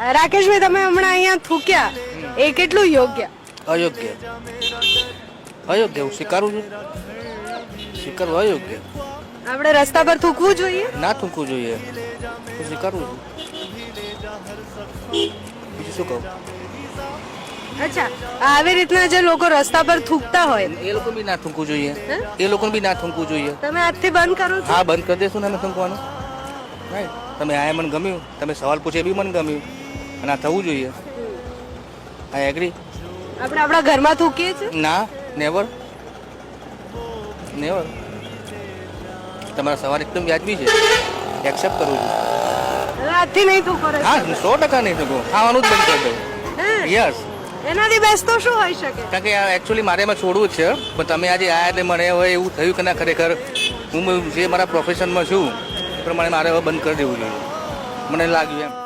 રાકેશભાઈ, તમે હમણાં અહીંયા થૂક્યા, એ કેટલું યોગ્ય? અયોગ્ય. અયોગ્ય હું સ્વીકારું છું. સ્વીકારવું અયોગ્ય. આપણે રસ્તા પર થૂકવું જોઈએ? ના થૂકવું જોઈએ. હું સ્વીકારું છું. બીજું શું કહું? અચ્છા, આવી રીતના જે લોકો રસ્તા પર થૂકતા હોય એ લોકો બી ના થૂકવું જોઈએ. હે? એ લોકોને બી ના થૂકવું જોઈએ. તમે આજથી બંધ કરો છો? હા, બંધ કરી દેશું ને અમે થૂંકવાનું. રાઈટ. તમે આ મને ગમ્યું, તમે સવાલ પૂછે એ બી મને ગમ્યું, અને આ થવું જોઈએ. I agree. આપણે આપણા ઘરમાં થૂકીએ છીએ? ના, નેવર. નેવર. તમારા સવાલ એકદમ વ્યાજબી છે, એક્સેપ્ટ કરું છું. હવે આજથી નહીં થૂકો રસ્તા હા, પર. 100% નહીં થૂકું. ખાવાનું જ બંધ કરી દઉં. હે? યસ. એનાથી બેસ્ટ તો શું હોઈ શકે? કારણ કે એકચ્યુઅલી મારે એમાં છોડવું જ છે, પણ તમે આજે આયા એટલે મને હવે એવું થયું કે ના, ખરેખર હું જે મારા પ્રોફેશનમાં છું એ પ્રમાણે મારે હવે બંધ કરી દેવું જોઈએ, મને લાગ્યું એમ.